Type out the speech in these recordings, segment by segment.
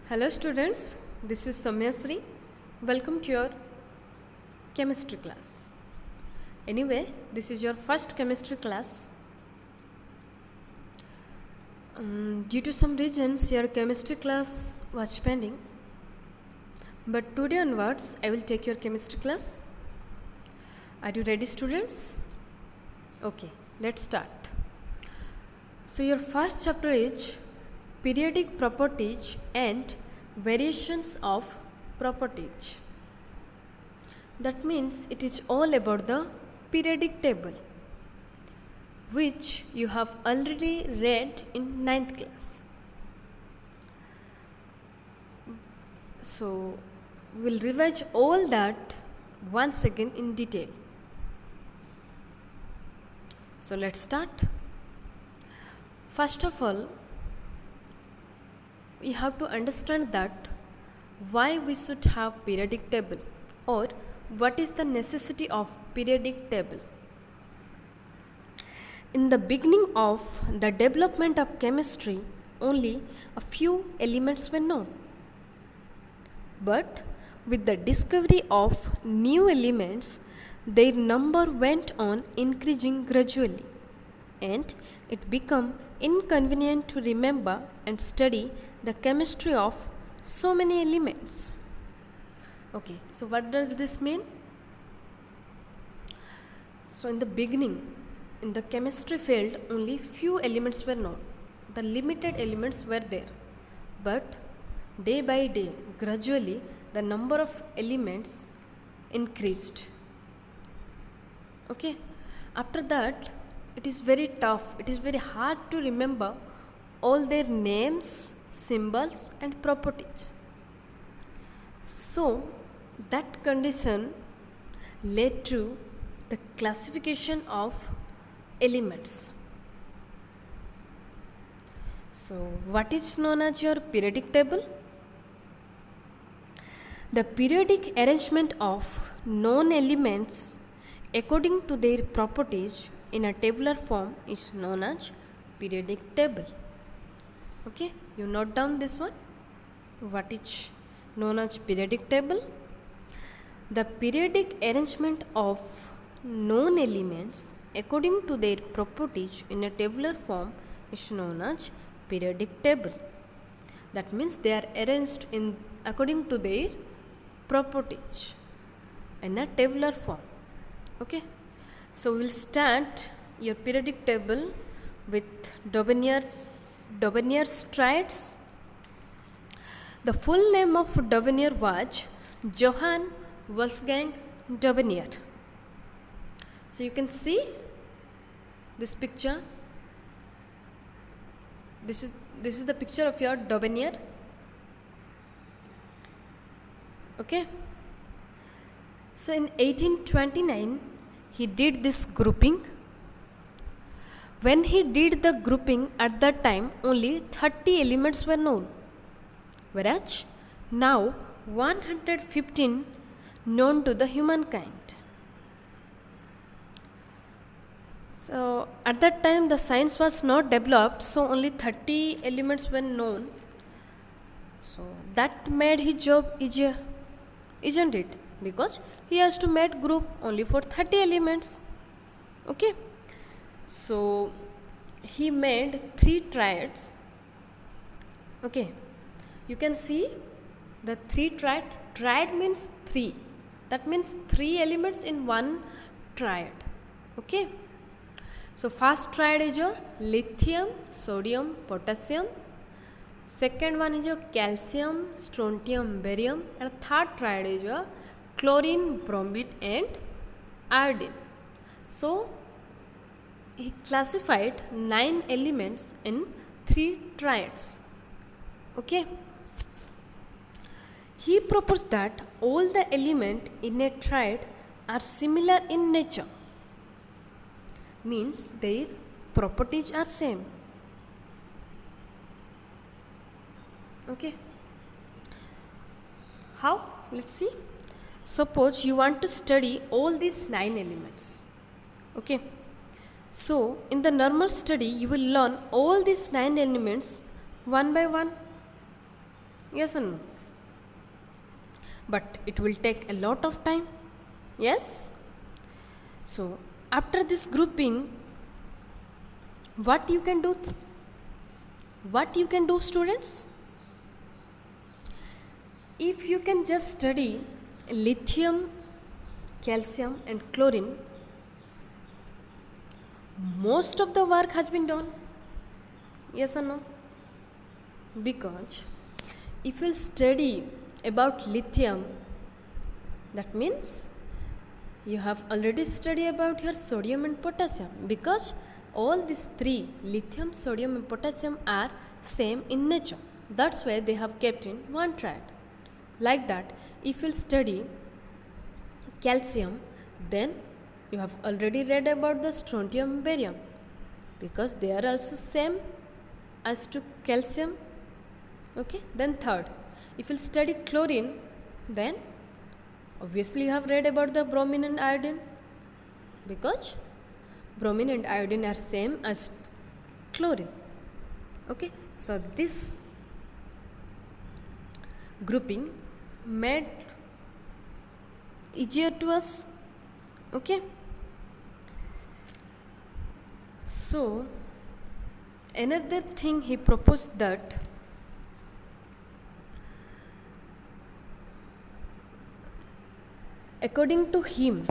Hello students, this is Soumyasri. Welcome to your chemistry class. Anyway, this is your first chemistry class. Due to some reasons, your chemistry class was pending. But today onwards, I will take your chemistry class. Are you ready, students? Okay, let's start. So your first chapter is periodic properties and variations of properties. That means it is all about the periodic table, which you have already read in 9th class. So we will revise all that once again in detail. So let's start. First of all, we have to understand that why we should have periodic table, or what is the necessity of periodic table. In the beginning of the development of chemistry, only a few elements were known. But with the discovery of new elements, their number went on increasing gradually, and it became inconvenient to remember and study the chemistry of so many elements. Okay, so what does this mean? So in the beginning, in the chemistry field, only few elements were known. The limited elements were there. But day by day, gradually, the number of elements increased. Okay, after that, it is very tough, it is very hard to remember all their names, symbols and properties. So that condition led to the classification of elements. So what is known as your periodic table? The periodic arrangement of known elements according to their properties in a tabular form is known as periodic table. Okay, you note down this one. What is known as periodic table? The periodic arrangement of known elements according to their properties in a tabular form is known as periodic table. That means they are arranged in according to their properties in a tabular form. Okay, so we will start your periodic table with Daubigner's triads. The full name of Daubigner was Johann Wolfgang Daubigner. So you can see this picture. This is the picture of your Daubigner. Okay. So in 1829, he did this grouping. When he did the grouping, at that time only 30 elements were known, whereas now 115 known to the humankind. So at that time the science was not developed, so only 30 elements were known. So that made his job easier, isn't it? Because he has to make group only for 30 elements. Okay, so he made 3 triads. Okay, you can see the 3 triad means 3, that means 3 elements in one triad. Okay, so first triad is your lithium, sodium, potassium. Second one is your calcium, strontium, barium, and third triad is your chlorine, bromide and iodine. So he classified 9 elements in 3 triads. Okay, he proposed that all the elements in a triad are similar in nature, means their properties are same. Okay, how? Let's see. Suppose you want to study all these 9 elements. Okay, so in the normal study you will learn all these 9 elements one by one. Yes or no? But it will take a lot of time. Yes. So after this grouping, what you can do, students? If you can just study lithium, calcium and chlorine, most of the work has been done. Yes or no? Because if you study about lithium, that means you have already studied about your sodium and potassium, because all these three, lithium, sodium and potassium, are same in nature. That's why they have kept in one triad. Like that, if you study calcium, then you have already read about the strontium and barium, because they are also same as to calcium. Okay. Then third, if you study chlorine, then obviously you have read about the bromine and iodine, because bromine and iodine are same as chlorine. Okay. So this grouping made easier to us. Okay. So another thing he proposed, that according to him,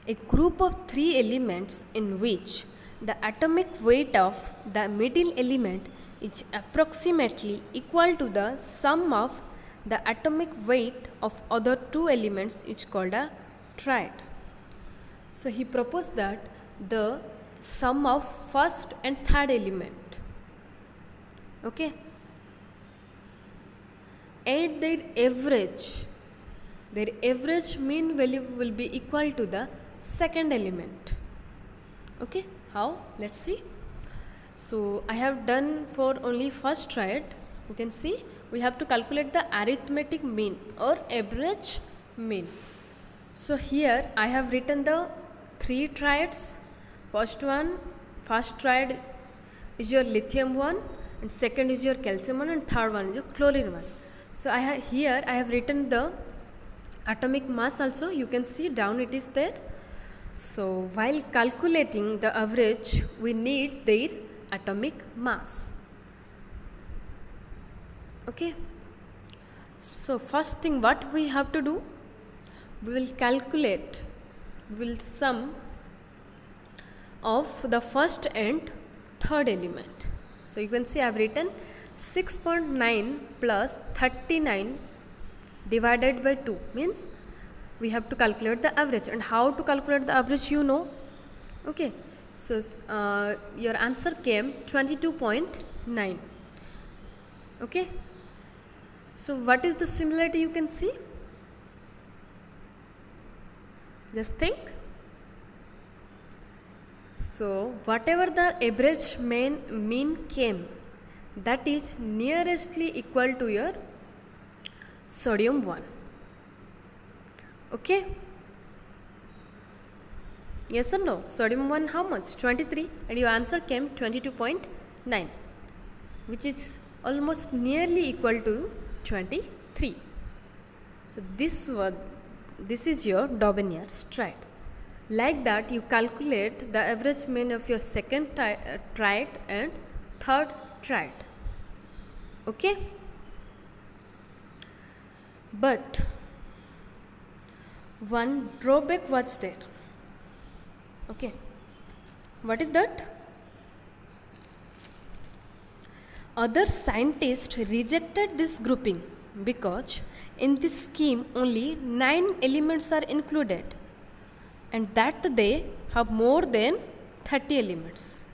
a group of three elements in which the atomic weight of the middle element is approximately equal to the sum of the atomic weight of other two elements is called a triad. So he proposed that the sum of first and third element, okay, and their average mean value will be equal to the second element. Okay. How? Let's see. So I have done for only first triad. You can see we have to calculate the arithmetic mean or average mean. So here I have written the three triads. First triad is your lithium one, and second is your calcium one, and third one is your chlorine one. So here I have written the atomic mass also. You can see down it is there. So while calculating the average, we need their atomic mass. Okay. So first thing what we have to do, we will sum of the first and third element. So you can see I have written 6.9 plus 39 divided by 2, means we have to calculate the average. And how to calculate the average, you know. Okay. So your answer came 22.9. Okay. So what is the similarity you can see? Just think. So whatever the average mean came, that is nearestly equal to your sodium 1. Okay. Yes or no? Sodium 1 how much? 23, and your answer came 22.9, which is almost nearly equal to 23. So this is your Daubigner's triad. Like that, you calculate the average mean of your second triad and third triad. Okay. But one drawback was there. Okay. What is that? Other scientists rejected this grouping because in this scheme only 9 elements are included, and that they have more than 30 elements.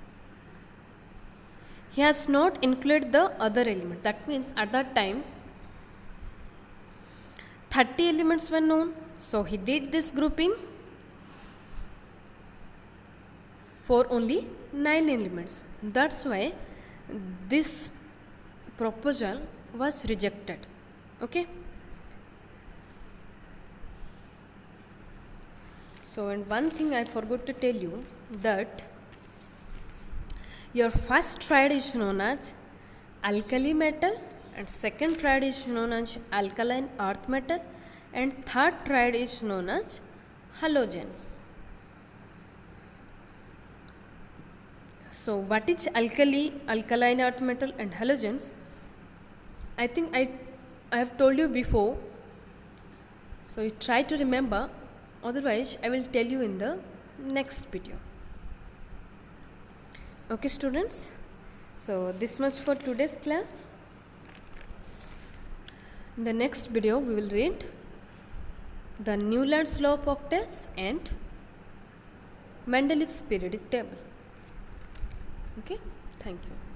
He has not included the other element. That means at that time 30 elements were known. So he did this grouping for only 9 elements. That's why this proposal was rejected. Okay. So, and one thing I forgot to tell you, that your first triad is known as alkali metal and second triad is known as alkaline earth metal, and third triad is known as halogens. So what is alkaline earth metal and halogens? I think I have told you before, so you try to remember, otherwise I will tell you in the next video. Okay students, so this much for today's class. In the next video we will read the Newland's law of octaves and Mendeleev's periodic table. Okay, thank you.